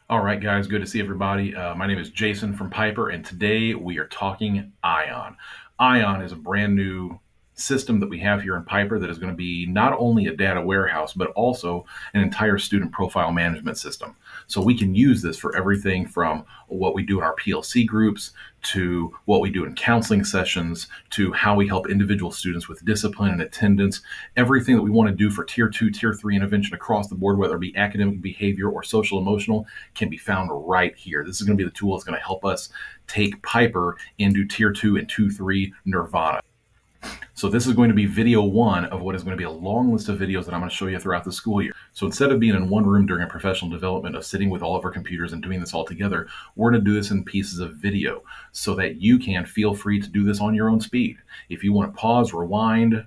All right, guys, good to see everybody. My name is Jason from Piper, and today we are talking Ion. Ion is a brand new system that we have here in Piper that is going to be not only a data warehouse, but also an entire student profile management system. So we can use this for everything from what we do in our PLC groups to what we do in counseling sessions to how we help individual students with discipline and attendance. Everything that we want to do for tier 2, tier 3 intervention across the board, whether it be academic behavior or social emotional, can be found right here. This is going to be the tool that's going to help us take Piper into tier 2 and 2-3 nirvana. So this is going to be video one of what is going to be a long list of videos that I'm going to show you throughout the school year. So instead of being in one room during a professional development of sitting with all of our computers and doing this all together, we're going to do this in pieces of video so that you can feel free to do this on your own speed. If you want to pause, rewind,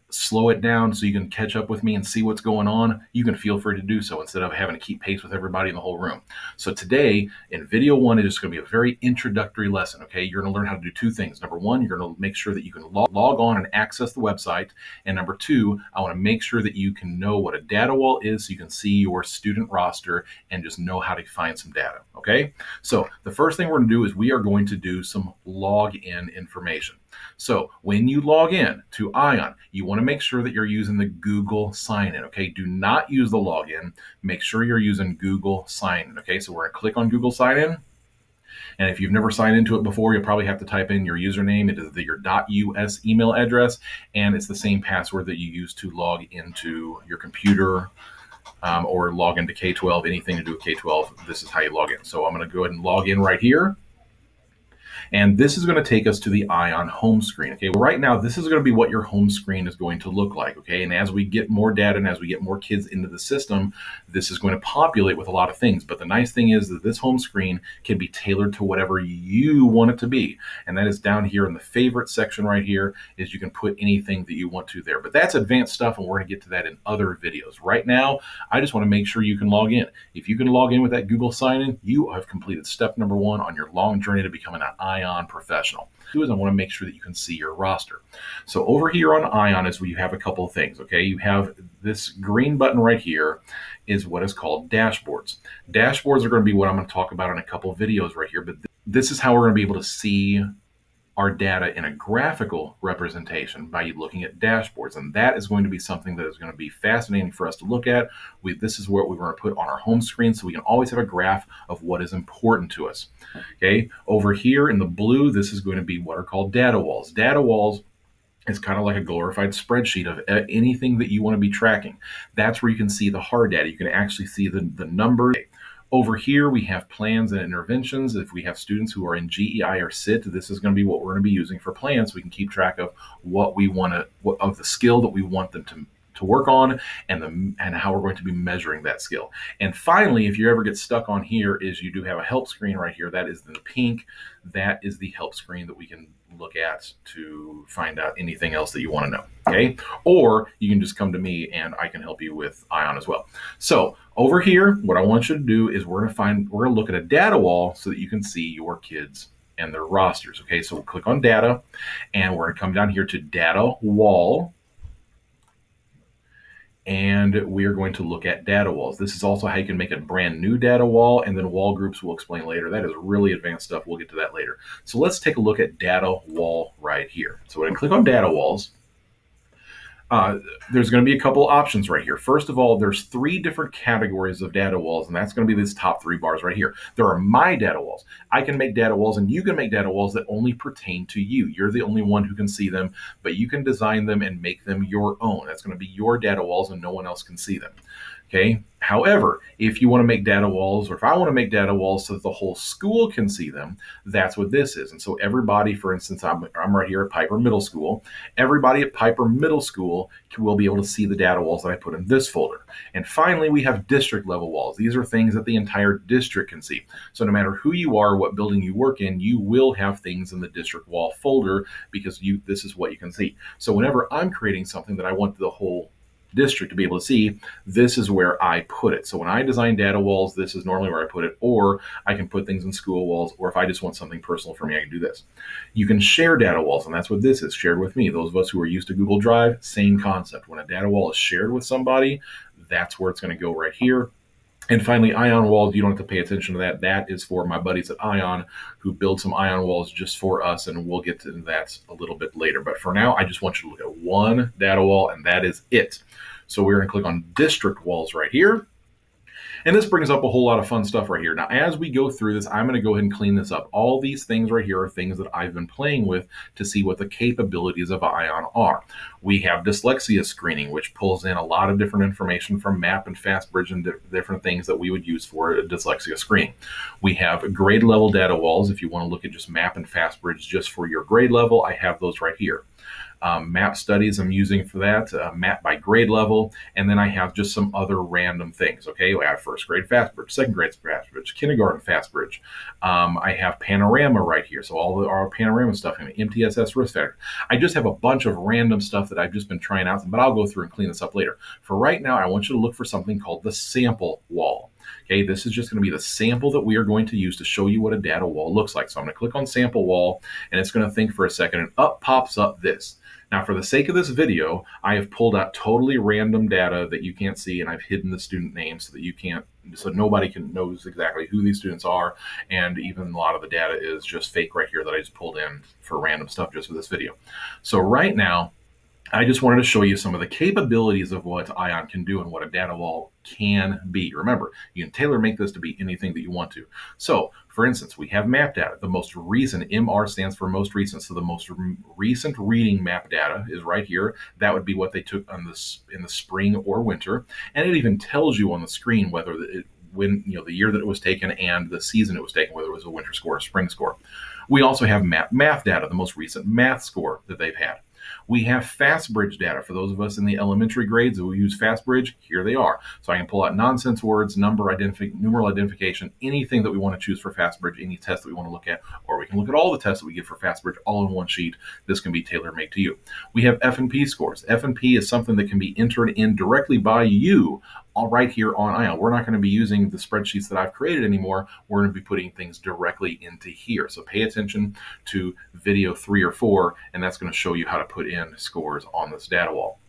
slow it down so you can catch up with me and see what's going on, you can feel free to do so instead of having to keep pace with everybody in the whole room. So today in video one, it is going to be a very introductory lesson. Okay, you're going to learn how to do two things. Number one, you're going to make sure that you can log on and access the website. And number two, I want to make sure that you can know what a data wall is so you can see your student roster and just know how to find some data. Okay, so the first thing we're going to do is we are going to do some login information. So when you log in to Ion, you want to make sure that you're using the Google sign-in. Okay, do not use the login. Make sure you're using Google sign-in. Okay, so we're going to click on Google sign-in. And if you've never signed into it before, you'll probably have to type in your username. It is your .us email address, and it's the same password that you use to log into your computer or log into K-12, anything to do with K-12. This is how you log in. So I'm going to go ahead and log in right here. And this is going to take us to the Ion home screen. Okay, well, right now, this is going to be what your home screen is going to look like. Okay, and as we get more data and as we get more kids into the system, this is going to populate with a lot of things. But the nice thing is that this home screen can be tailored to whatever you want it to be. And that is down here in the favorite section right here, is you can put anything that you want to there. But that's advanced stuff, and we're going to get to that in other videos. Right now, I just want to make sure you can log in. If you can log in with that Google sign-in, you have completed step number one on your long journey to becoming an Ion professional. Is I want to make sure that you can see your roster. So over here on Ion is where you have a couple of things. Okay, you have this green button right here is what is called dashboards. Dashboards are going to be what I'm going to talk about in a couple of videos right here, but this is how we're going to be able to see our data in a graphical representation by looking at dashboards. And that is going to be something that is going to be fascinating for us to look at. This is what we're going to put on our home screen so we can always have a graph of what is important to us. Okay, over here in the blue, this is going to be what are called data walls. Data walls is kind of like a glorified spreadsheet of anything that you want to be tracking. That's where you can see the hard data. You can actually see the numbers. Over here, we have plans and interventions. If we have students who are in GEI or SIT, this is going to be what we're going to be using for plans. So we can keep track of what we want to, of the skill that we want them to work on and how we're going to be measuring that skill. And finally, if you ever get stuck on here, is you do have a help screen right here. That is the pink. That is the help screen that we can look at to find out anything else that you want to know. Okay, or you can just come to me and I can help you with Ion as well. So over here, what I want you to do is we're going to look at a data wall so that you can see your kids and their rosters. Okay, so we'll click on data and we're going to come down here to data wall. And we are going to look at data walls. This is also how you can make a brand new data wall, and then wall groups we'll explain later. That is really advanced stuff. We'll get to that later. So let's take a look at data wall right here. So we're going to click on data walls. There's going to be a couple options right here. First of all, there's three different categories of data walls, and that's going to be these top three bars right here. There are my data walls. I can make data walls, and you can make data walls that only pertain to you. You're the only one who can see them, but you can design them and make them your own. That's going to be your data walls, and no one else can see them. Okay. However, if you want to make data walls, or if I want to make data walls so that the whole school can see them, that's what this is. And so everybody, for instance, I'm right here at Piper Middle School. Everybody at Piper Middle School will be able to see the data walls that I put in this folder. And finally, we have district level walls. These are things that the entire district can see. So no matter who you are, what building you work in, you will have things in the district wall folder because this is what you can see. So whenever I'm creating something that I want the whole district to be able to see, this is where I put it. So when I design data walls, this is normally where I put it, or I can put things in school walls, or if I just want something personal for me, I can do this. You can share data walls, and that's what this is, shared with me. Those of us who are used to Google Drive, same concept. When a data wall is shared with somebody, that's where it's going to go right here. And finally, ion walls, you don't have to pay attention to that. That is for my buddies at Ion who build some ion walls just for us, and we'll get to that a little bit later. But for now, I just want you to look at one data wall, and that is it. So we're going to click on district walls right here. And this brings up a whole lot of fun stuff right here. Now, as we go through this, I'm going to go ahead and clean this up. All these things right here are things that I've been playing with to see what the capabilities of Ion are. We have dyslexia screening, which pulls in a lot of different information from MAP and FastBridge and different things that we would use for dyslexia screening. We have grade level data walls. If you want to look at just MAP and FastBridge just for your grade level, I have those right here. MAP studies I'm using for that, MAP by grade level, and then I have just some other random things. Okay, I have first grade FastBridge, second grade FastBridge, kindergarten FastBridge. I have Panorama right here, so all our Panorama stuff, MTSS risk factor. I just have a bunch of random stuff that I've just been trying out, but I'll go through and clean this up later. For right now, I want you to look for something called the sample wall. Okay, this is just going to be the sample that we are going to use to show you what a data wall looks like. So I'm going to click on sample wall, and it's going to think for a second, and up pops up this. Now, for the sake of this video, I have pulled out totally random data that you can't see, and I've hidden the student names so nobody knows exactly who these students are, and even a lot of the data is just fake right here that I just pulled in for random stuff just for this video. So right now, I just wanted to show you some of the capabilities of what Ion can do and what a data wall can be. Remember, you can tailor make this to be anything that you want to. So, for instance, we have map data. The most recent, MR stands for most recent, so the most recent reading map data is right here. That would be what they took in the spring or winter, and it even tells you on the screen whether the year that it was taken and the season it was taken, whether it was a winter score or spring score. We also have math data, the most recent math score that they've had. We have FastBridge data. For those of us in the elementary grades who use FastBridge, here they are. So I can pull out nonsense words, numeral identification, anything that we want to choose for FastBridge, any test that we want to look at, or we can look at all the tests that we get for FastBridge all in one sheet. This can be tailor-made to you. We have F&P scores. F&P is something that can be entered in directly by you all right here on Ion. We're not going to be using the spreadsheets that I've created anymore. We're going to be putting things directly into here. So pay attention to video 3 or 4, and that's going to show you how to put in scores on this data wall.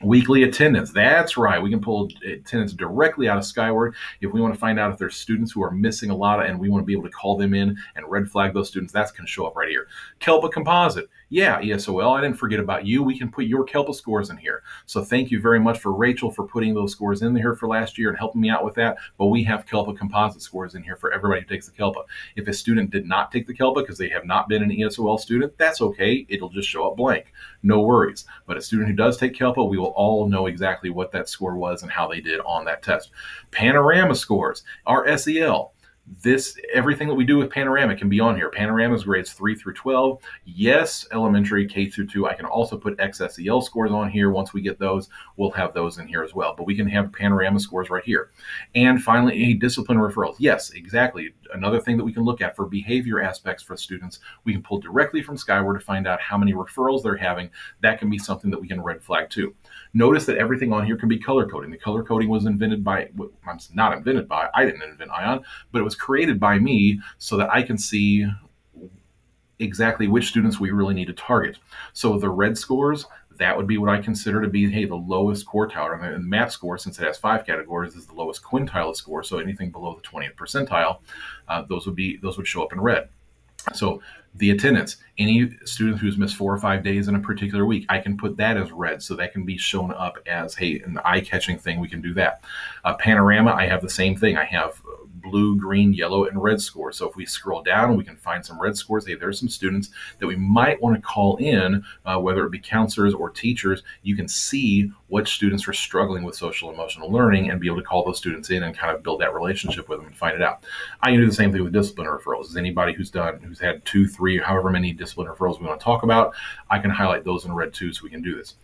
Weekly attendance. That's right. We can pull attendance directly out of Skyward. If we want to find out if there's students who are missing a lot and we want to be able to call them in and red flag those students, that's going to show up right here. KELPA Composite. Yeah, ESOL, I didn't forget about you. We can put your KELPA scores in here. So thank you very much for Rachel for putting those scores in here for last year and helping me out with that. But we have KELPA Composite scores in here for everybody who takes the KELPA. If a student did not take the KELPA because they have not been an ESOL student, that's okay. It'll just show up blank. No worries. But a student who does take KELPA, we will all know exactly what that score was and how they did on that test. Panorama scores, our SEL. Everything that we do with Panorama can be on here. Panorama's grades 3 through 12. Yes, elementary K through 2. I can also put XSEL scores on here. Once we get those, we'll have those in here as well. But we can have Panorama scores right here. And finally, discipline referrals. Yes, exactly. Another thing that we can look at for behavior aspects for students, we can pull directly from Skyward to find out how many referrals they're having. That can be something that we can red flag too. Notice that everything on here can be color coding. The color coding was invented by, not invented by, I didn't invent Ion, but it was created by me so that I can see exactly which students we really need to target. So the red scores, that would be what I consider to be, hey, the lowest quartile. And the MAP score, since it has 5 categories, is the lowest quintile of score. So anything below the 20th percentile, those would show up in red. So the attendance, any student who's missed 4 or 5 days in a particular week, I can put that as red, so that can be shown up as, hey, an eye-catching thing. We can do that. Panorama, I have the same thing. I have blue, green, yellow, and red scores. So if we scroll down, we can find some red scores. Hey, there's some students that we might want to call in, whether it be counselors or teachers. You can see which students are struggling with social emotional learning and be able to call those students in and kind of build that relationship with them and find it out. I can do the same thing with discipline referrals. Is anybody who's had 2, 3, however many discipline referrals we want to talk about, I can highlight those in red too, so we can do this.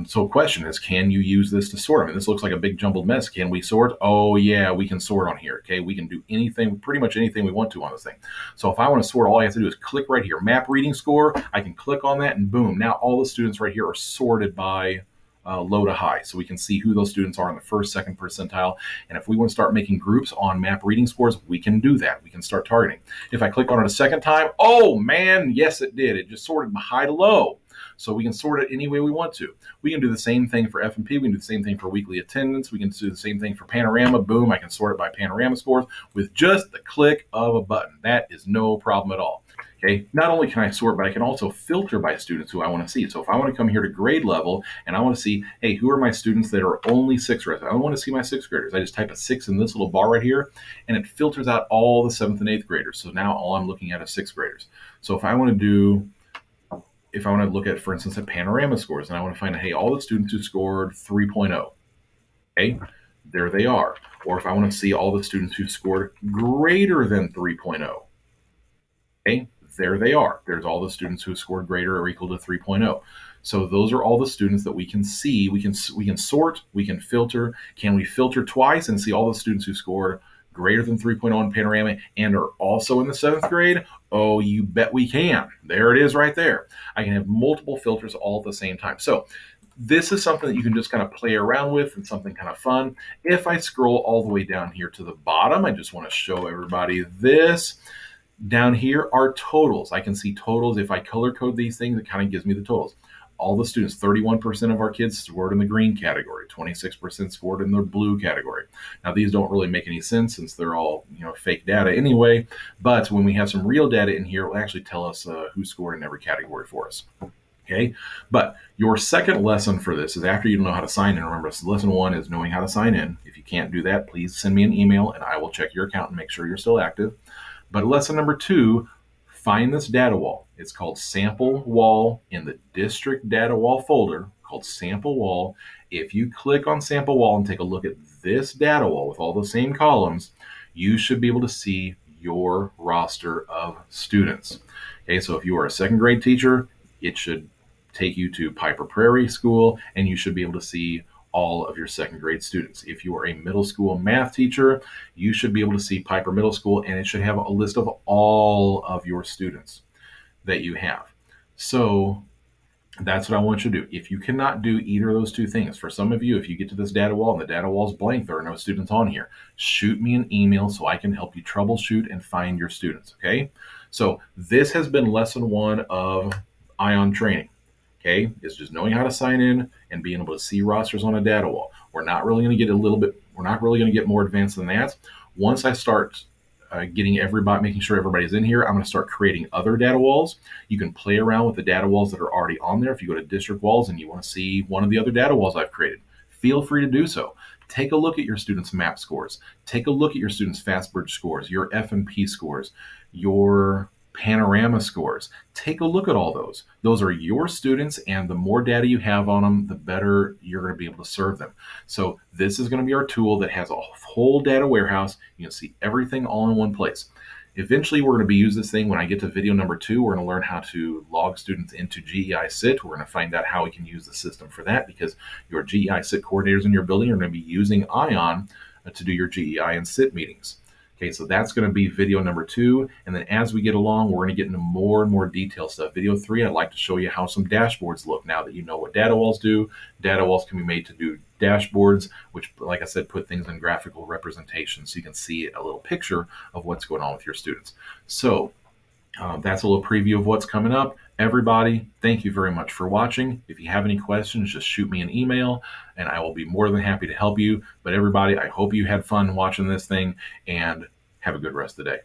So question is, can you use this to sort? I mean, this looks like a big jumbled mess. Can we sort? Oh yeah, we can sort on here. Okay, we can do anything, pretty much anything we want to on this thing. So if I want to sort, all I have to do is click right here, map reading score. I can click on that and boom, now all the students right here are sorted by low to high. So we can see who those students are in the first, second percentile. And if we want to start making groups on map reading scores, we can do that. We can start targeting. If I click on it a second time, oh man, yes it did. It just sorted high to low. So we can sort it any way we want to. We can do the same thing for F&P. We can do the same thing for weekly attendance. We can do the same thing for Panorama. Boom, I can sort it by Panorama scores with just the click of a button. That is no problem at all. Okay, not only can I sort, but I can also filter by students who I want to see. So if I want to come here to grade level and I want to see, hey, who are my students that are only sixth graders? I want to see my sixth graders. I just type a 6 in this little bar right here, and it filters out all the seventh and eighth graders. So now all I'm looking at is sixth graders. So if I want to look at, for instance, at Panorama scores, and I want to find, hey, all the students who scored 3.0, okay, there they are. Or if I want to see all the students who scored greater than 3.0, okay, there they are. There's all the students who scored greater or equal to 3.0. So those are all the students that we can see. We can sort, we can filter. Can we filter twice and see all the students who scored greater than 3.0 in Panorama and are also in the seventh grade? Oh, you bet we can. There it is right there. I can have multiple filters all at the same time. So this is something that you can just kind of play around with and something kind of fun. If I scroll all the way down here to the bottom, I just want to show everybody this. Down here are totals. I can see totals. If I color code these things, it kind of gives me the totals. All the students, 31% of our kids scored in the green category, 26% scored in the blue category. Now, these don't really make any sense since they're all, fake data anyway, but when we have some real data in here, it will actually tell us who scored in every category for us. Okay, but your second lesson for this is after you know how to sign in. Remember, lesson 1 is knowing how to sign in. If you can't do that, please send me an email and I will check your account and make sure you're still active. But lesson number 2, find this data wall. It's called Sample Wall in the District Data Wall folder called Sample Wall. If you click on Sample Wall and take a look at this data wall with all the same columns, you should be able to see your roster of students. Okay, so if you are a second grade teacher, it should take you to Piper Prairie School and you should be able to see all of your second grade students. If you are a middle school math teacher, you should be able to see Piper Middle School and it should have a list of all of your students that you have. So that's what I want you to do. If you cannot do either of those two things, for some of you, if you get to this data wall and the data wall is blank, there are no students on here, shoot me an email so I can help you troubleshoot and find your students, okay? So this has been lesson 1 of ION training. Okay, it's just knowing how to sign in and being able to see rosters on a data wall. We're not really going to get more advanced than that. Once I start making sure everybody's in here, I'm going to start creating other data walls. You can play around with the data walls that are already on there. If you go to district walls and you want to see one of the other data walls I've created, feel free to do so. Take a look at your students' MAP scores. Take a look at your students' FastBridge scores, your F&P scores, your Panorama scores. Take a look at all those. Those are your students, and the more data you have on them, the better you're going to be able to serve them. So this is going to be our tool that has a whole data warehouse. You can see everything all in one place. Eventually, we're going to be using this thing when I get to video number 2. We're going to learn how to log students into GEI SIT. We're going to find out how we can use the system for that because your GEI SIT coordinators in your building are going to be using ION to do your GEI and SIT meetings. Okay, so that's going to be video number 2. And then as we get along, we're going to get into more and more detailed stuff. Video 3, I'd like to show you how some dashboards look. Now that you know what data walls do, data walls can be made to do dashboards, which, like I said, put things in graphical representation so you can see a little picture of what's going on with your students. So that's a little preview of what's coming up. Everybody, thank you very much for watching. If you have any questions, just shoot me an email and I will be more than happy to help you. But everybody, I hope you had fun watching this thing and have a good rest of the day.